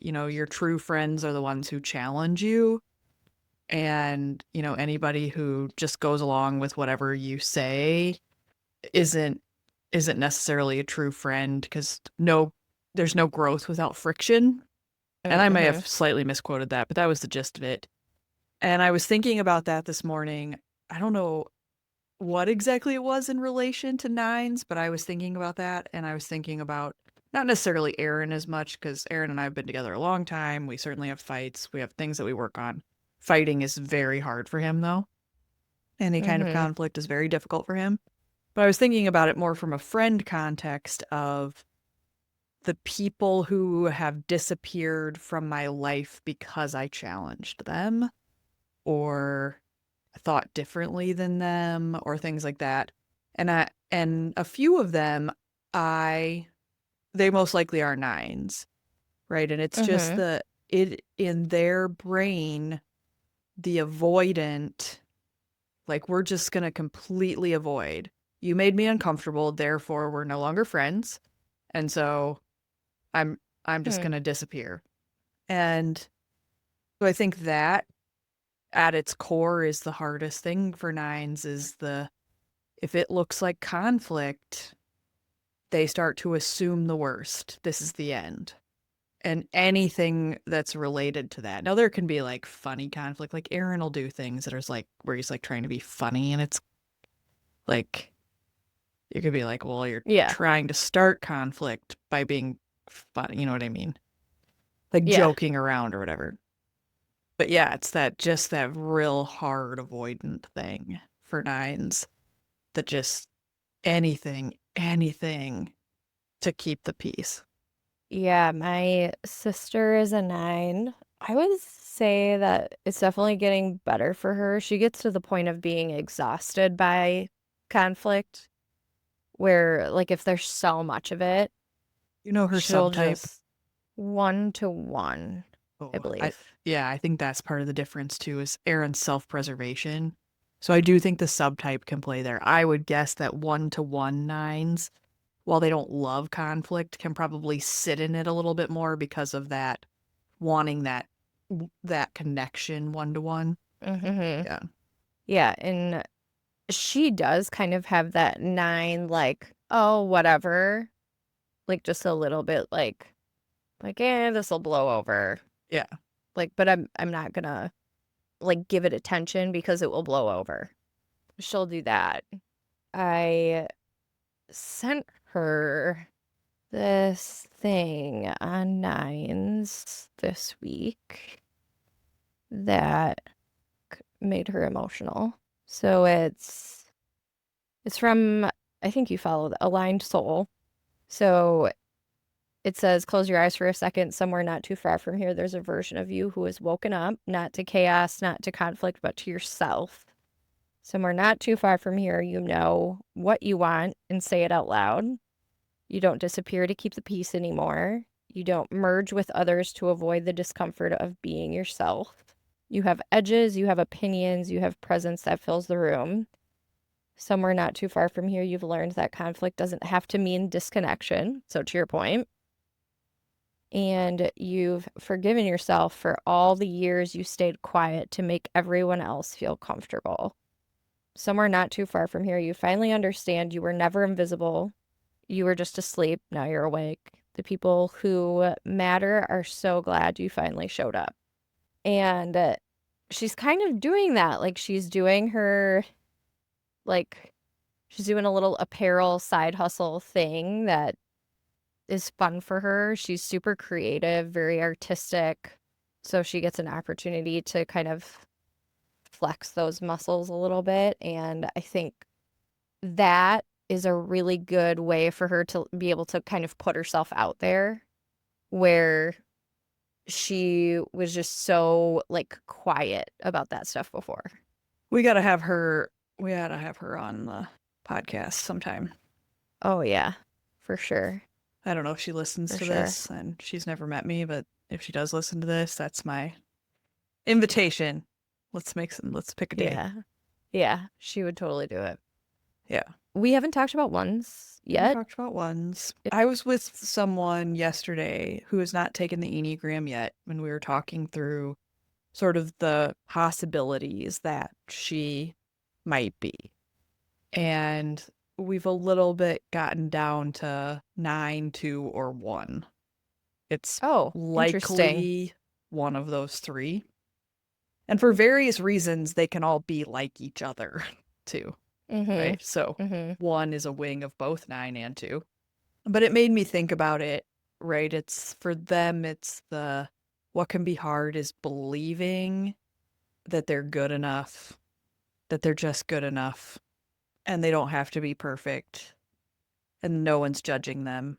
your true friends are the ones who challenge you. And, anybody who just goes along with whatever you say isn't isn't necessarily a true friend because there's no growth without friction. And I may Mm-hmm. have slightly misquoted that, but that was the gist of it. And I was thinking about that this morning. I don't know what exactly it was in relation to nines, but I was thinking about that. And I was thinking about not necessarily Aaron as much, because Aaron and I have been together a long time. We certainly have fights, we have things that we work on. Fighting is very hard for him, though. Any kind of Mm-hmm. conflict is very difficult for him. But I was thinking about it more from a friend context of the people who have disappeared from my life because I challenged them or thought differently than them or things like that. And a few of them I they most likely are nines, right? And it's just Mm-hmm. it in their brain, the avoidant, like we're just going to completely avoid. You made me uncomfortable, therefore we're no longer friends. And so I'm I'm just Hmm. going to disappear. And so I think that at its core is the hardest thing for nines is the if it looks like conflict, they start to assume the worst. This is the end. And anything that's related to that. Now there can be like funny conflict. Like Aaron will do things that are like where he's like trying to be funny and it's like you could be like, well, you're Yeah. trying to start conflict by being funny, you know what I mean? Like Yeah. joking around or whatever. But yeah, it's that real hard avoidant thing for nines that just anything to keep the peace. Yeah. My sister is a 9. I would say that it's definitely getting better for her. She gets to the point of being exhausted by conflict, where, like, if there's so much of it, You know her she'll subtype? just 1 to 1, I Oh, believe. yeah, I think that's part of the difference too is Aaron's self-preservation. So I do think the subtype can play there. I would guess that 1 to 1 nines, while they don't love conflict, can probably sit in it a little bit more because of that wanting that connection 1 to 1. Mm-hmm. Yeah. Yeah. And she does kind of have that 9, like, oh, whatever, like just a little bit like, this will blow over. Yeah. Like, but I'm not gonna like give it attention because it will blow over. She'll do that. I sent her this thing on nines this week that made her emotional. So it's from, I think you follow the Aligned Soul. So it says, close your eyes for a second. Somewhere not too far from here, there's a version of you who has woken up, not to chaos, not to conflict, but to yourself. Somewhere not too far from here, you know what you want and say it out loud. You don't disappear to keep the peace anymore. You don't merge with others to avoid the discomfort of being yourself. You have edges, you have opinions, you have presence that fills the room. Somewhere not too far from here, you've learned that conflict doesn't have to mean disconnection. So, to your point, and you've forgiven yourself for all the years you stayed quiet to make everyone else feel comfortable. Somewhere not too far from here, you finally understand you were never invisible. You were just asleep. Now you're awake. The people who matter are so glad you finally showed up. And she's kind of doing that. Like, like, she's doing a little apparel side hustle thing that is fun for her. She's super creative, very artistic. So she gets an opportunity to kind of flex those muscles a little bit. And I think that is a really good way for her to be able to kind of put herself out there, where she was just so like quiet about that stuff before. We got to have her we got to have her on the podcast sometime. Oh yeah, for sure. I don't know if she listens For to sure. this and she's never met me, but if she does listen to this, that's my invitation. Let's pick a day. Yeah. Yeah, she would totally do it. Yeah. We haven't talked about ones We haven't yet. talked about ones. I was with someone yesterday who has not taken the Enneagram yet, and we were talking through sort of the possibilities that she might be. And we've a little bit gotten down to 9, 2, or 1. It's Oh, interesting. likely one of those three. And for various reasons, they can all be like each other, too, Mhm. right? So Mhm. 1 is a wing of both 9 and 2. But it made me think about it, right? It's for them, it's the what can be hard is believing that they're good enough, that they're just good enough, and they don't have to be perfect, and no one's judging them.